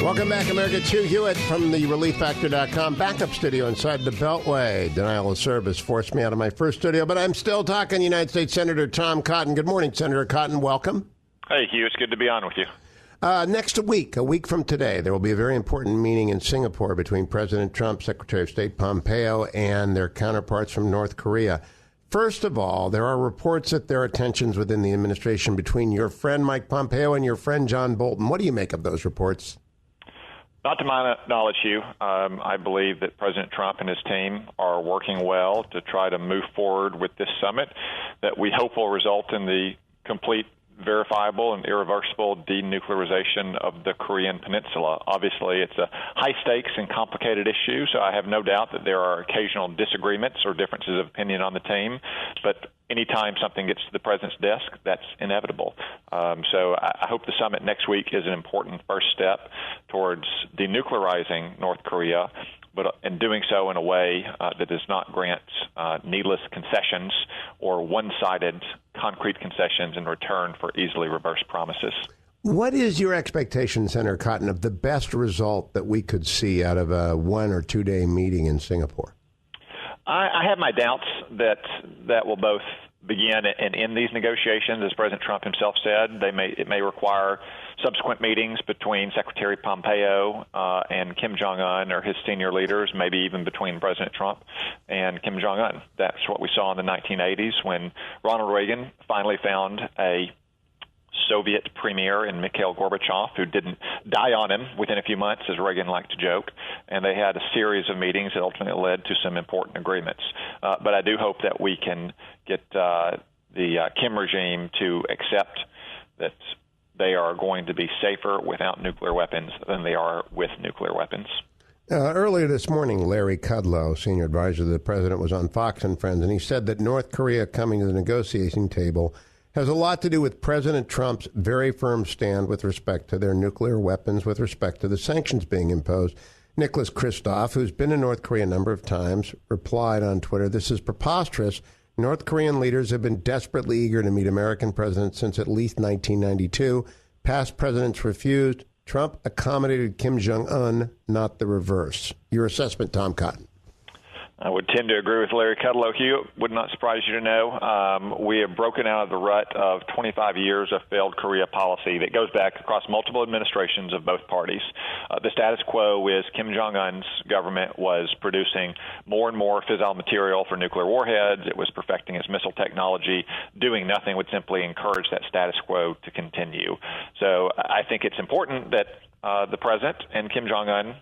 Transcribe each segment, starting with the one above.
Welcome back, America. It's Hugh Hewitt from the ReliefFactor.com backup studio inside the Beltway. Denial of service forced me out of my first studio, but I'm still talking. United States Senator Tom Cotton. Good morning, Senator Cotton. Welcome. Hey, Hugh. It's good to be on with you. Next week, a week from today, there will be a very important meeting in Singapore between President Trump, Secretary of State Pompeo, and their counterparts from North Korea. First of all, there are reports that there are tensions within the administration between your friend Mike Pompeo and your friend John Bolton. What do you make of those reports? Not to my knowledge, Hugh. I believe that President Trump and his team are working well to try to move forward with this summit that we hope will result in the complete, verifiable, and irreversible denuclearization of the Korean Peninsula. Obviously, it's a high-stakes and complicated issue, so I have no doubt that there are occasional disagreements or differences of opinion on the team, but anytime something gets to the president's desk, that's inevitable. So I hope the summit next week is an important first step towards denuclearizing North Korea, but in doing so in a way that does not grant needless concessions or one-sided concrete concessions in return for easily reversed promises. What is your expectation, Senator Cotton, of the best result that we could see out of a 1 or 2 day meeting in Singapore? I have my doubts that will both begin and end these negotiations. As President Trump himself said, it may require subsequent meetings between Secretary Pompeo and Kim Jong-un or his senior leaders, maybe even between President Trump and Kim Jong-un. That's what we saw in the 1980s when Ronald Reagan finally found a Soviet premier in Mikhail Gorbachev, who didn't die on him within a few months, as Reagan liked to joke. And they had a series of meetings that ultimately led to some important agreements. But I do hope that we can get the Kim regime to accept that they are going to be safer without nuclear weapons than they are with nuclear weapons. Earlier this morning, Larry Kudlow, senior advisor to the president, was on Fox and Friends, and he said that North Korea coming to the negotiating table has a lot to do with President Trump's very firm stand with respect to their nuclear weapons, with respect to the sanctions being imposed. Nicholas Kristof, who's been in North Korea a number of times, replied on Twitter, "This is preposterous. North Korean leaders have been desperately eager to meet American presidents since at least 1992. Past presidents refused. Trump accommodated Kim Jong-un, not the reverse." Your assessment, Tom Cotton. I would tend to agree with Larry Kudlow. Hugh, would not surprise you to know we have broken out of the rut of 25 years of failed Korea policy that goes back across multiple administrations of both parties. The status quo is Kim Jong-un's government was producing more and more fissile material for nuclear warheads. It was perfecting its missile technology. Doing nothing would simply encourage that status quo to continue. So I think it's important that the president and Kim Jong-un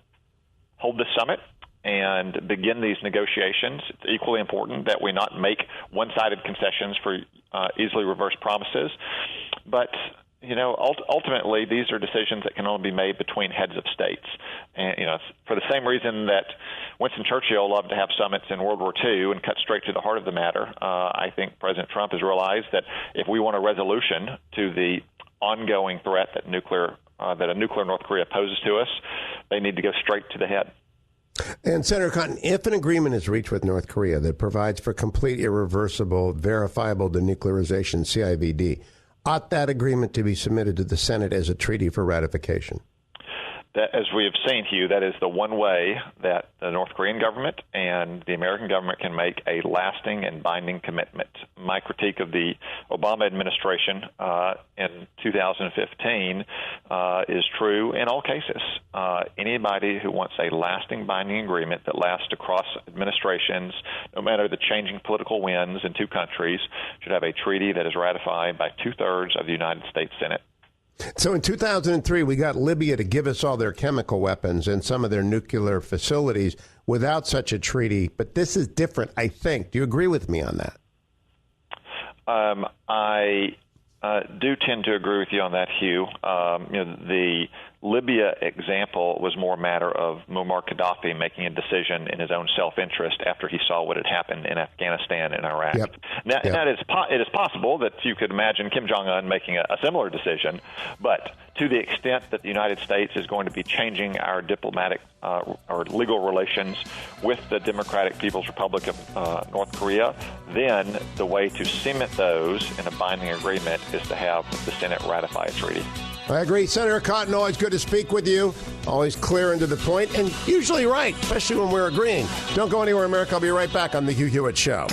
hold this summit and begin these negotiations. It's equally important that we not make one-sided concessions for easily reversed promises. But, you know, ultimately, these are decisions that can only be made between heads of states. And, you know, for the same reason that Winston Churchill loved to have summits in World War II and cut straight to the heart of the matter, I think President Trump has realized that if we want a resolution to the ongoing threat that a nuclear North Korea poses to us, they need to go straight to the head. And Senator Cotton, if an agreement is reached with North Korea that provides for complete, irreversible, verifiable denuclearization, CIVD, ought that agreement to be submitted to the Senate as a treaty for ratification? That, as we have seen, Hugh, that is the one way that the North Korean government and the American government can make a lasting and binding commitment. My critique of the Obama administration in 2015 is true in all cases. Anybody who wants a lasting, binding agreement that lasts across administrations, no matter the changing political winds in two countries, should have a treaty that is ratified by 2/3 of the United States Senate. So in 2003, we got Libya to give us all their chemical weapons and some of their nuclear facilities without such a treaty. But this is different, I think. Do you agree with me on that? I do tend to agree with you on that, Hugh. The Libya example was more a matter of Muammar Gaddafi making a decision in his own self-interest after he saw what had happened in Afghanistan and Iraq. Yep. Now, it is possible that you could imagine Kim Jong-un making a similar decision, but To the extent that the United States is going to be changing our diplomatic or legal relations with the Democratic People's Republic of North Korea, then the way to cement those in a binding agreement is to have the Senate ratify a treaty. I agree. Senator Cotton, always good to speak with you. Always clear and to the point, and usually right, especially when we're agreeing. Don't go anywhere, America. I'll be right back on The Hugh Hewitt Show.